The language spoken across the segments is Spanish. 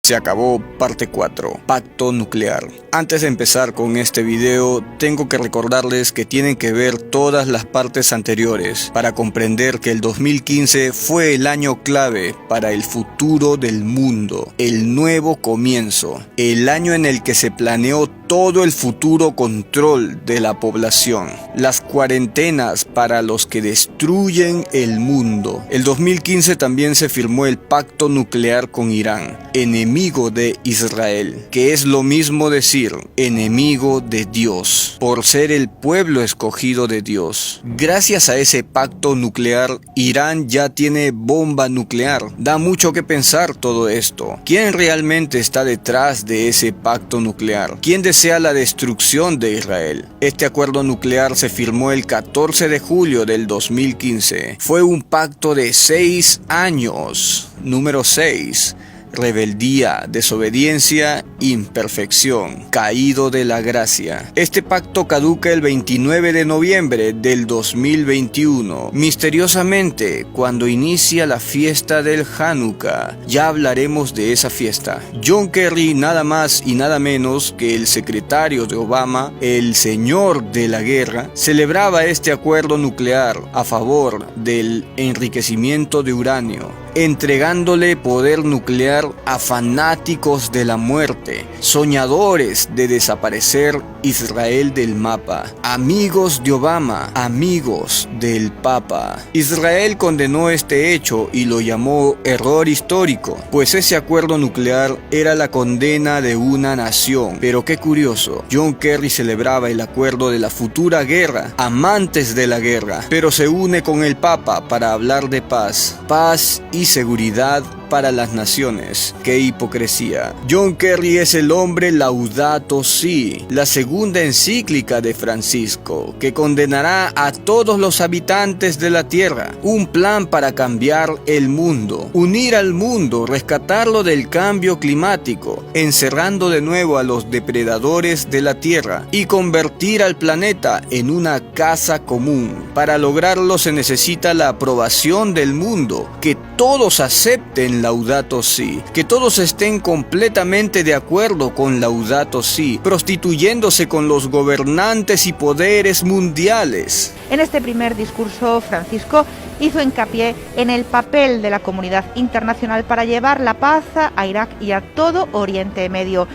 Se acabó parte 4, Pacto Nuclear. Antes de empezar con este video, tengo que recordarles que tienen que ver todas las partes anteriores para comprender que el 2015 fue el año clave para el futuro del mundo, el nuevo comienzo, el año en el que se planeó todo el futuro control de la población, las cuarentenas para los que destruyen el mundo. El 2015 también se firmó el pacto nuclear con Irán, enemigo de Israel, que es lo mismo decir enemigo de Dios, por ser el pueblo escogido de Dios. Gracias a ese pacto nuclear, Irán ya tiene bomba nuclear. Da mucho que pensar todo esto. ¿Quién realmente está detrás de ese pacto nuclear? ¿Quién desea la destrucción de Israel? Este acuerdo nuclear se firmó el 14 de julio del 2015. Fue un pacto de 6 años. Número 6. Rebeldía, desobediencia, imperfección, caído de la gracia. Este pacto caduca el 29 de noviembre del 2021, misteriosamente cuando inicia la fiesta del Hanukkah. Ya hablaremos de esa fiesta. John Kerry, nada más y nada menos que el secretario de Obama, el señor de la guerra, celebraba este acuerdo nuclear a favor del enriquecimiento de uranio, entregándole poder nuclear a fanáticos de la muerte, soñadores de desaparecer Israel del mapa, amigos de Obama, amigos del Papa. Israel condenó este hecho y lo llamó error histórico, pues ese acuerdo nuclear era la condena de una nación. Pero qué curioso, John Kerry celebraba el acuerdo de la futura guerra, amantes de la guerra, pero se une con el Papa para hablar de paz y seguridad para las naciones. ¡Qué hipocresía! John Kerry es el hombre Laudato Si, la segunda encíclica de Francisco, que condenará a todos los habitantes de la tierra. Un plan para cambiar el mundo, unir al mundo, rescatarlo del cambio climático, encerrando de nuevo a los depredadores de la tierra y convertir al planeta en una casa común. Para lograrlo se necesita la aprobación del mundo, que todos acepten Laudato Si, que todos estén completamente de acuerdo con Laudato Si, prostituyéndose con los gobernantes y poderes mundiales. En este primer discurso, Francisco hizo hincapié en el papel de la comunidad internacional para llevar la paz a Irak y a todo Oriente Medio.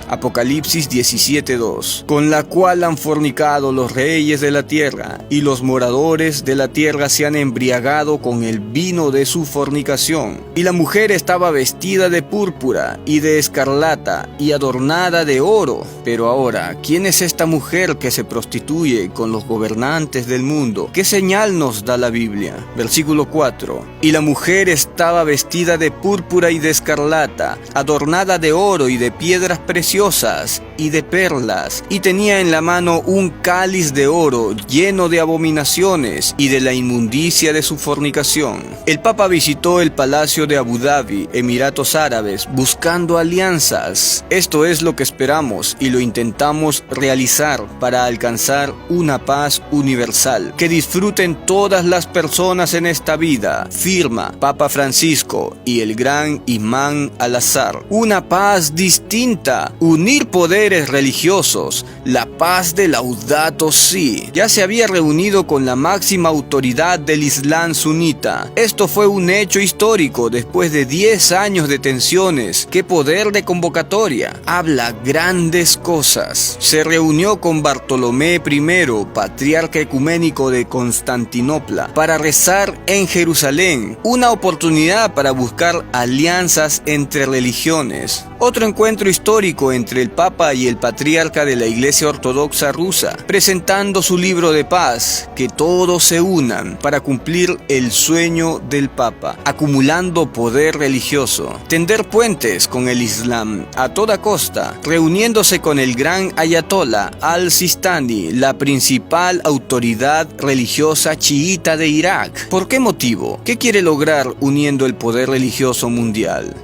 Apocalipsis 17:2, con la cual han fornicado los reyes de la tierra, y los moradores de la tierra se han embriagado con el vino de su fornicación. Y la mujer estaba vestida de púrpura y de escarlata y adornada de oro. Pero ahora, ¿quién es esta mujer que se prostituye con los gobernantes del mundo? ¿Qué señal nos da la Biblia? Versículo 4, y la mujer estaba vestida de púrpura y de escarlata, adornada de oro y de piedras preciosas y de perlas, y tenía en la mano un cáliz de oro lleno de abominaciones y de la inmundicia de su fornicación. El Papa visitó el palacio de Abu Dhabi, Emiratos Árabes, buscando alianzas. Esto es lo que esperamos y lo intentamos realizar para alcanzar una paz universal, que disfruten todas las personas en esta vida, firma Papa Francisco y el gran imán Al-Azhar. Una paz distinta, unir poderes religiosos, la paz de Laudato Si. Ya se había reunido con la máxima autoridad del Islam sunita. Esto fue un hecho histórico después de 10 años de tensiones. ¡Qué poder de convocatoria! Habla grandes cosas. Se reunió con Bartolomé I, patriarca ecuménico de Constantinopla, para rezar en Jerusalén. Una oportunidad para buscar alianzas entre religiones. Otro encuentro histórico entre el Papa y el patriarca de la Iglesia Ortodoxa rusa, presentando su libro de paz, que todos se unan para cumplir el sueño del Papa, acumulando poder religioso, tender puentes con el Islam a toda costa, reuniéndose con el gran Ayatollah al-Sistani, la principal autoridad religiosa chiita de Irak. ¿Por qué motivo? ¿Qué quiere lograr uniendo el poder religioso mundial?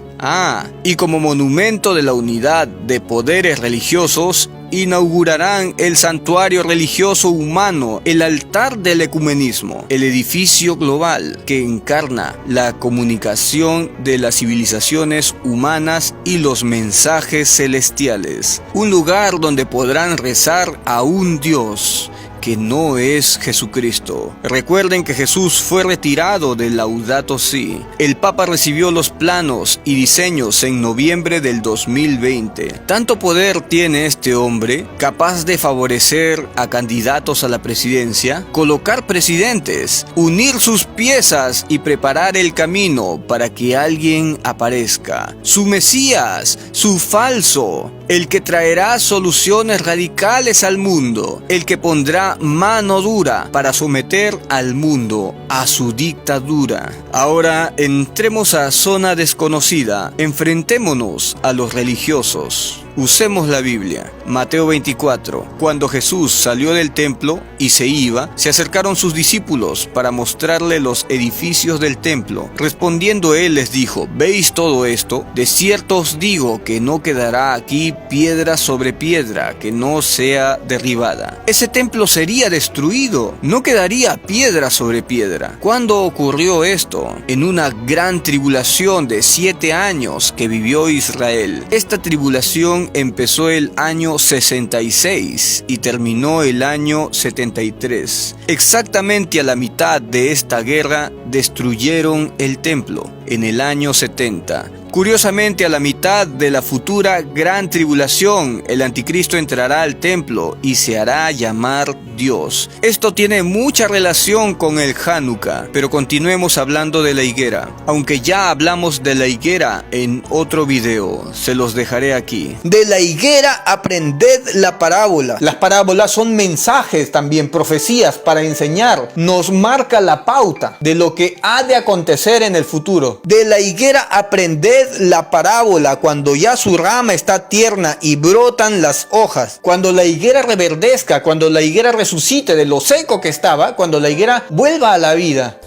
Y como monumento de la unidad de poderes religiosos, inaugurarán el santuario religioso humano, el altar del ecumenismo, el edificio global que encarna la comunicación de las civilizaciones humanas y los mensajes celestiales. Un lugar donde podrán rezar a un Dios que no es Jesucristo. Recuerden que Jesús fue retirado del Laudato Si. El Papa recibió los planos y diseños en noviembre del 2020. Tanto poder tiene este hombre, capaz de favorecer a candidatos a la presidencia, colocar presidentes, unir sus piezas y preparar el camino para que alguien aparezca. Su Mesías, su falso, el que traerá soluciones radicales al mundo, el que pondrá mano dura para someter al mundo a su dictadura. Ahora entremos a zona desconocida, enfrentémonos a los religiosos. Usemos la Biblia. Mateo 24. Cuando Jesús salió del templo y se iba, se acercaron sus discípulos para mostrarle los edificios del templo. Respondiendo él les dijo: ¿Veis todo esto? De cierto os digo que no quedará aquí piedra sobre piedra que no sea derribada. Ese templo sería destruido, no quedaría piedra sobre piedra. ¿Cuándo ocurrió esto? En una gran tribulación de 7 años que vivió Israel. Esta tribulación empezó el año 66 y terminó el año 73. Exactamente a la mitad de esta guerra destruyeron el templo en el año 70. Curiosamente, a la mitad de la futura gran tribulación, el anticristo entrará al templo y se hará llamar Dios. Esto tiene mucha relación con el Hanukkah, pero continuemos hablando de la higuera. Aunque ya hablamos de la higuera en otro video, se los dejaré aquí. De la higuera aprended la parábola. Las parábolas son mensajes, también profecías para enseñar. Nos marca la pauta de lo que ha de acontecer en el futuro. De la higuera aprended la parábola cuando ya su rama está tierna y brotan las hojas. Cuando la higuera reverdezca, cuando la higuera resucite de lo seco que estaba, cuando la higuera vuelva a la vida.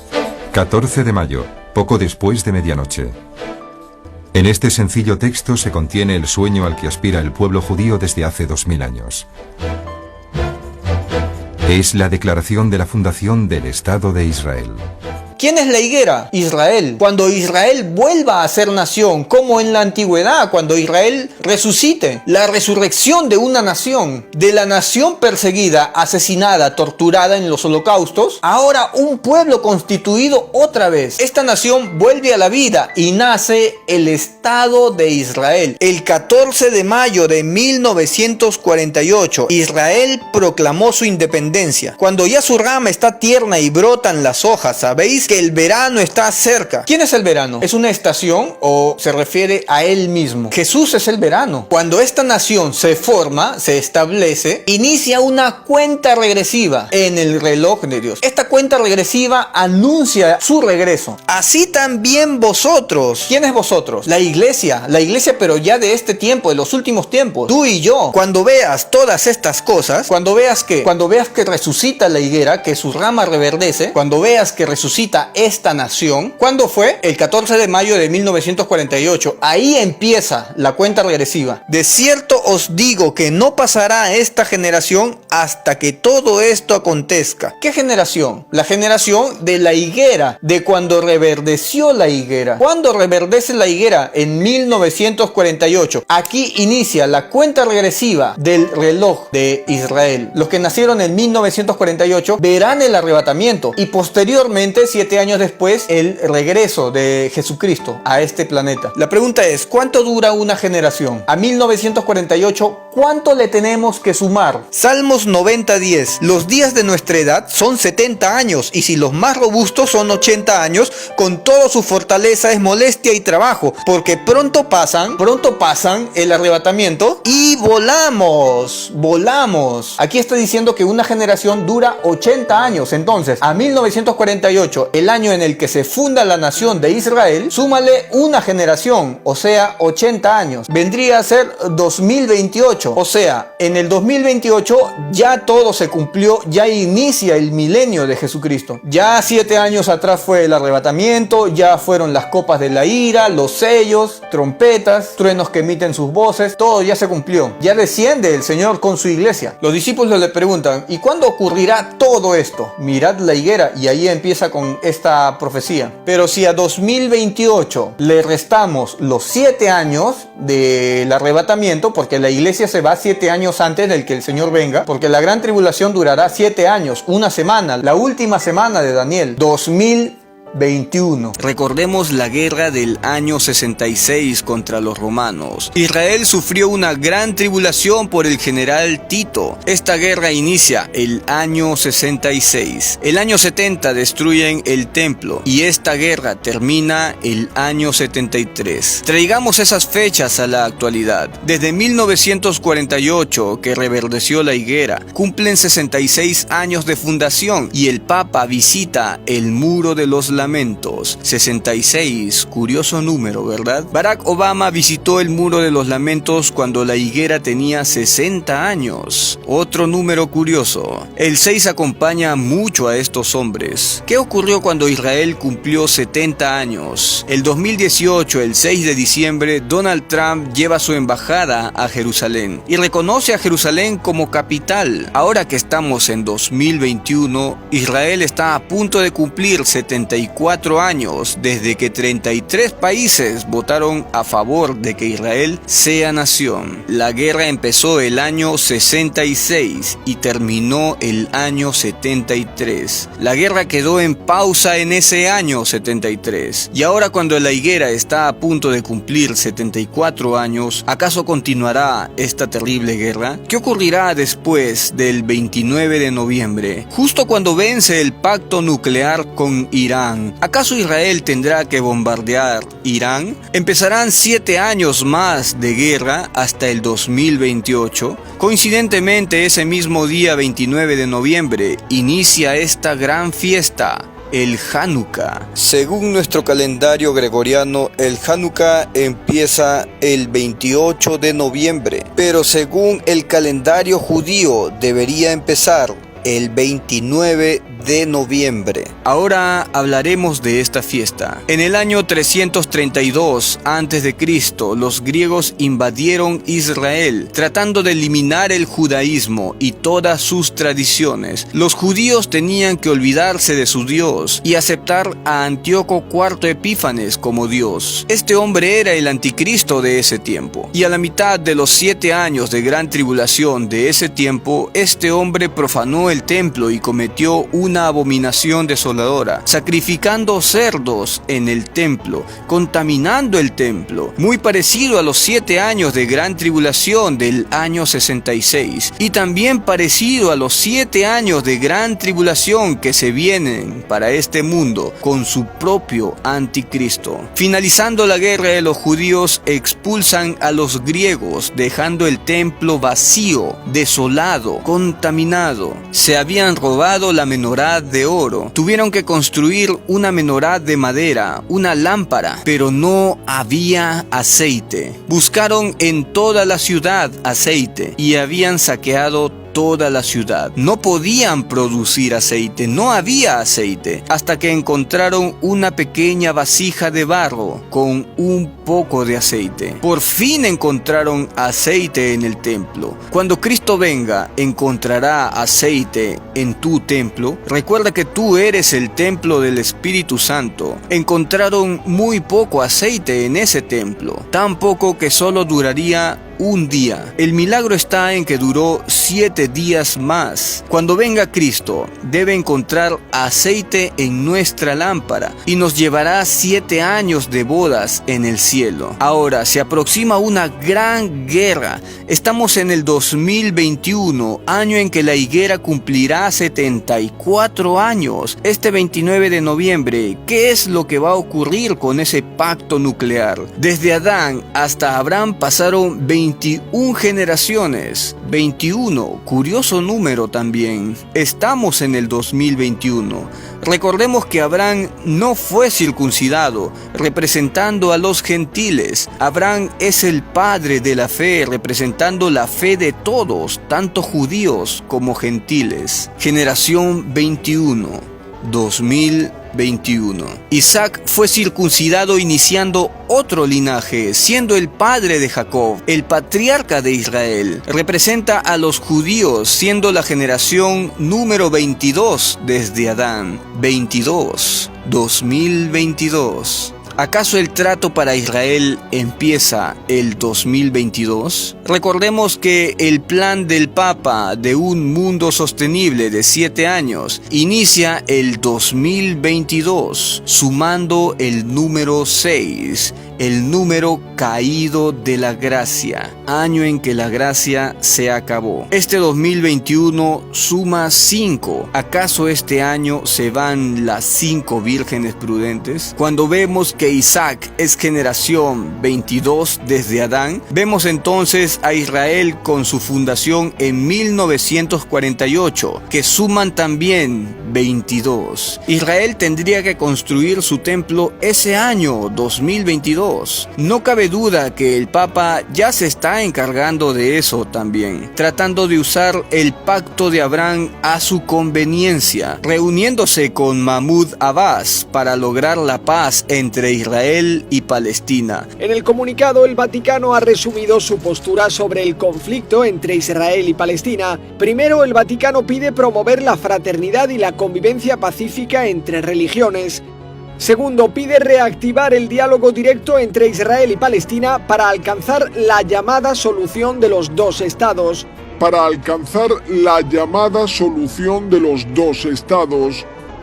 14 de mayo, poco después de medianoche. En este sencillo texto se contiene el sueño al que aspira el pueblo judío desde hace 2000 años. Es la declaración de la fundación del Estado de Israel. ¿Quién es la higuera? Israel. Cuando Israel vuelva a ser nación, como en la antigüedad, cuando Israel resucite, la resurrección de una nación, de la nación perseguida, asesinada, torturada en los holocaustos, ahora un pueblo constituido otra vez. Esta nación vuelve a la vida y nace el Estado de Israel. El 14 de mayo de 1948, Israel proclamó su independencia. Cuando ya su rama está tierna y brotan las hojas, ¿sabéis que el verano está cerca? ¿Quién es el verano? ¿Es una estación o se refiere a él mismo? Jesús es el verano. Cuando esta nación se forma, se establece, inicia una cuenta regresiva en el reloj de Dios. Esta cuenta regresiva anuncia su regreso. Así también vosotros. ¿Quién es vosotros? La iglesia pero ya de este tiempo, de los últimos tiempos. Tú y yo. Cuando veas todas estas cosas, cuando veas que resucita la higuera, que su rama reverdece, cuando veas que resucita esta nación. ¿Cuándo fue? El 14 de mayo de 1948. Ahí empieza la cuenta regresiva. De cierto os digo que no pasará esta generación hasta que todo esto acontezca. ¿Qué generación? La generación de la higuera, de cuando reverdeció la higuera. ¿Cuándo reverdece la higuera? En 1948. Aquí inicia la cuenta regresiva del reloj de Israel. Los que nacieron en 1948 verán el arrebatamiento y posteriormente 7 años después el regreso de Jesucristo a este planeta. La pregunta es, ¿cuánto dura una generación? A 1948, ¿cuánto le tenemos que sumar? Salmos 90:10. Los días de nuestra edad son 70 años y si los más robustos son 80 años, con toda su fortaleza es molestia y trabajo, porque pronto pasan el arrebatamiento y volamos. Aquí está diciendo que una generación dura 80 años. Entonces, a 1948 el año en el que se funda la nación de Israel, súmale una generación, o sea, 80 años. Vendría a ser 2028, o sea, en el 2028 ya todo se cumplió, ya inicia el milenio de Jesucristo. Ya 7 años atrás fue el arrebatamiento, ya fueron las copas de la ira, los sellos, trompetas, truenos que emiten sus voces, todo ya se cumplió. Ya desciende el Señor con su iglesia. Los discípulos le preguntan, ¿y cuándo ocurrirá todo esto? Mirad la higuera, y ahí empieza con esta profecía. Pero si a 2028 le restamos los 7 años del arrebatamiento, porque la iglesia se va 7 años antes del que el Señor venga, porque la gran tribulación durará 7 años, una semana, la última semana de Daniel, 2021. Recordemos la guerra del año 66 contra los romanos. Israel sufrió una gran tribulación por el general Tito. Esta guerra inicia el año 66. El año 70 destruyen el templo y esta guerra termina el año 73. Traigamos esas fechas a la actualidad. Desde 1948, que reverdeció la higuera, cumplen 66 años de fundación y el Papa visita el Muro de los Lamentos. 66, curioso número, ¿verdad? Barack Obama visitó el Muro de los Lamentos cuando la higuera tenía 60 años. Otro número curioso. El 6 acompaña mucho a estos hombres. ¿Qué ocurrió cuando Israel cumplió 70 años? El 2018, el 6 de diciembre, Donald Trump lleva su embajada a Jerusalén y reconoce a Jerusalén como capital. Ahora que estamos en 2021, Israel está a punto de cumplir 74 años desde que 33 países votaron a favor de que Israel sea nación. La guerra empezó el año 66 y terminó el año 73. La guerra quedó en pausa en ese año 73. Y ahora, cuando la higuera está a punto de cumplir 74 años, ¿acaso continuará esta terrible guerra? ¿Qué ocurrirá después del 29 de noviembre? Justo cuando vence el pacto nuclear con Irán. ¿Acaso Israel tendrá que bombardear Irán? ¿Empezarán 7 años más de guerra hasta el 2028? Coincidentemente, ese mismo día 29 de noviembre inicia esta gran fiesta, el Hanukkah. Según nuestro calendario gregoriano, el Hanukkah empieza el 28 de noviembre, pero según el calendario judío debería empezar el 29 de noviembre. Ahora hablaremos de esta fiesta. En el año 332 a.C., los griegos invadieron Israel, tratando de eliminar el judaísmo y todas sus tradiciones. Los judíos tenían que olvidarse de su Dios y aceptar a Antíoco IV Epífanes como Dios. Este hombre era el anticristo de ese tiempo. Y a la mitad de los 7 años de gran tribulación de ese tiempo, este hombre profanó el templo y cometió una abominación desoladora, sacrificando cerdos en el templo, contaminando el templo, muy parecido a los 7 años de gran tribulación del año 66, y también parecido a los 7 años de gran tribulación que se vienen para este mundo con su propio anticristo. Finalizando la guerra, los judíos expulsan a los griegos, dejando el templo vacío, desolado, contaminado. Se habían robado la menorá de oro. Tuvieron que construir una menorá de madera, una lámpara, pero no había aceite. Buscaron en toda la ciudad aceite y habían saqueado toda la ciudad. No podían producir aceite, no había aceite, hasta que encontraron una pequeña vasija de barro con un poco de aceite. Por fin encontraron aceite en el templo. Cuando Cristo venga, encontrará aceite en tu templo. Recuerda que tú eres el templo del Espíritu Santo. Encontraron muy poco aceite en ese templo, tan poco que solo duraría un día. El milagro está en que duró 7 días más. Cuando venga Cristo, debe encontrar aceite en nuestra lámpara y nos llevará 7 años de bodas en el cielo. Ahora se aproxima una gran guerra. Estamos en el 2021, año en que la higuera cumplirá 74 años. Este 29 de noviembre, ¿qué es lo que va a ocurrir con ese pacto nuclear? Desde Adán hasta Abraham pasaron 21 generaciones, 21. 21, curioso número también. Estamos en el 2021. Recordemos que Abraham no fue circuncidado, representando a los gentiles. Abraham es el padre de la fe, representando la fe de todos, tanto judíos como gentiles. Generación 21, 2021. Isaac fue circuncidado iniciando otro linaje, siendo el padre de Jacob, el patriarca de Israel. Representa a los judíos, siendo la generación número 22 desde Adán. 22, 2022. ¿Acaso el trato para Israel empieza el 2022? Recordemos que el plan del Papa de un mundo sostenible de 7 años inicia el 2022, sumando el número 6, el número caído de la gracia, año en que la gracia se acabó. Este 2021 suma 5. ¿Acaso este año se van las 5 vírgenes prudentes? Cuando vemos que Isaac es generación 22 desde Adán, vemos entonces a Israel con su fundación en 1948, que suman también 22. Israel tendría que construir su templo ese año 2022. No cabe duda que el Papa ya se está encargando de eso también, tratando de usar el pacto de Abraham a su conveniencia, reuniéndose con Mahmoud Abbas para lograr la paz entre Israel y Palestina. En el comunicado, el Vaticano ha resumido su postura sobre el conflicto entre Israel y Palestina. Primero, el Vaticano pide promover la fraternidad y la convivencia pacífica entre religiones. Segundo, pide reactivar el diálogo directo entre Israel y Palestina para alcanzar la llamada solución de los dos estados.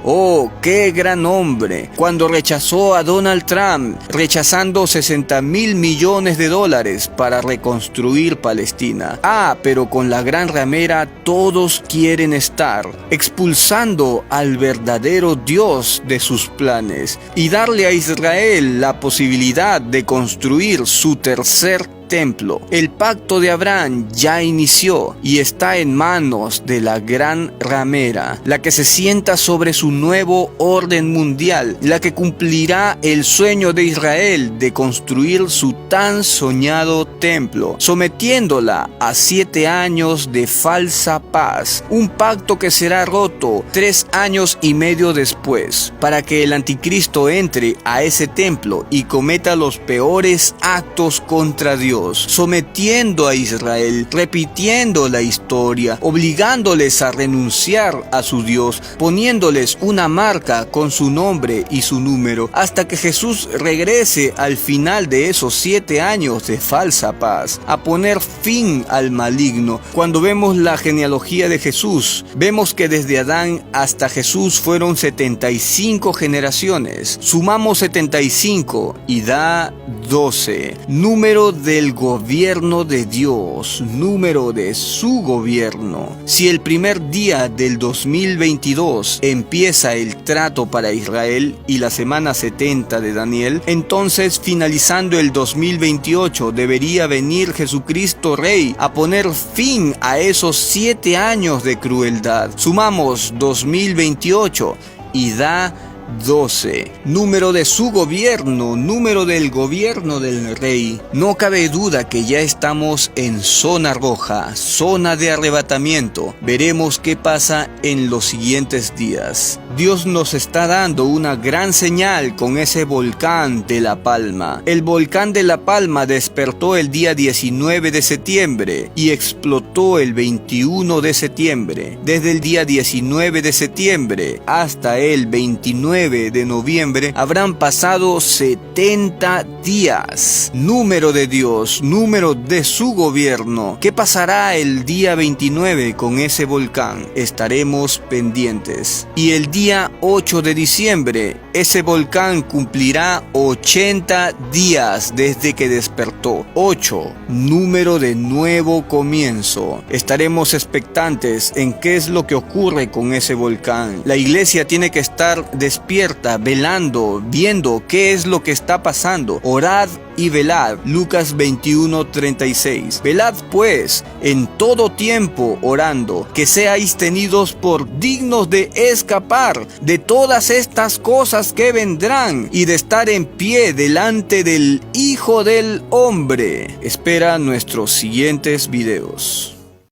¡Oh, qué gran hombre! Cuando rechazó a Donald Trump, rechazando $60.000 millones para reconstruir Palestina. Pero con la gran ramera todos quieren estar, expulsando al verdadero Dios de sus planes y darle a Israel la posibilidad de construir su tercer templo. El pacto de Abraham ya inició y está en manos de la gran ramera, la que se sienta sobre su nuevo orden mundial, la que cumplirá el sueño de Israel de construir su tan soñado templo, sometiéndola a 7 años de falsa paz, un pacto que será roto 3 años y medio después, para que el anticristo entre a ese templo y cometa los peores actos contra Dios, sometiendo a Israel, repitiendo la historia, obligándoles a renunciar a su Dios, poniéndoles una marca con su nombre y su número, hasta que Jesús regrese al final de esos 7 años de falsa paz, a poner fin al maligno. Cuando vemos la genealogía de Jesús, vemos que desde Adán hasta Jesús fueron 75 generaciones. Sumamos 75 y da 12. Número del gobierno de Dios, número de su gobierno. Si el primer día del 2022 empieza el trato para Israel y la semana 70 de Daniel, entonces finalizando el 2028 debería venir Jesucristo Rey a poner fin a esos 7 años de crueldad. Sumamos 2028 y da 12. Número de su gobierno, número del gobierno del rey. No cabe duda que ya estamos en zona roja, zona de arrebatamiento. Veremos qué pasa en los siguientes días. Dios nos está dando una gran señal con ese volcán de La Palma. El volcán de La Palma despertó el día 19 de septiembre y explotó el 21 de septiembre. Desde el día 19 de septiembre hasta el 29 de noviembre habrán pasado 70 días. Número de Dios, número de su gobierno. ¿Qué pasará el día 29 con ese volcán? Estaremos pendientes. Y el día 8 de diciembre, ese volcán cumplirá 80 días desde que despertó. 8, número de nuevo comienzo. Estaremos expectantes en qué es lo que ocurre con ese volcán. La iglesia tiene que estar despierta, velando, viendo qué es lo que está pasando. Orad y velad. Lucas 21:36. Velad pues en todo tiempo orando, que seáis tenidos por dignos de escapar de todas estas cosas que vendrán y de estar en pie delante del Hijo del Hombre. Espera nuestros siguientes videos.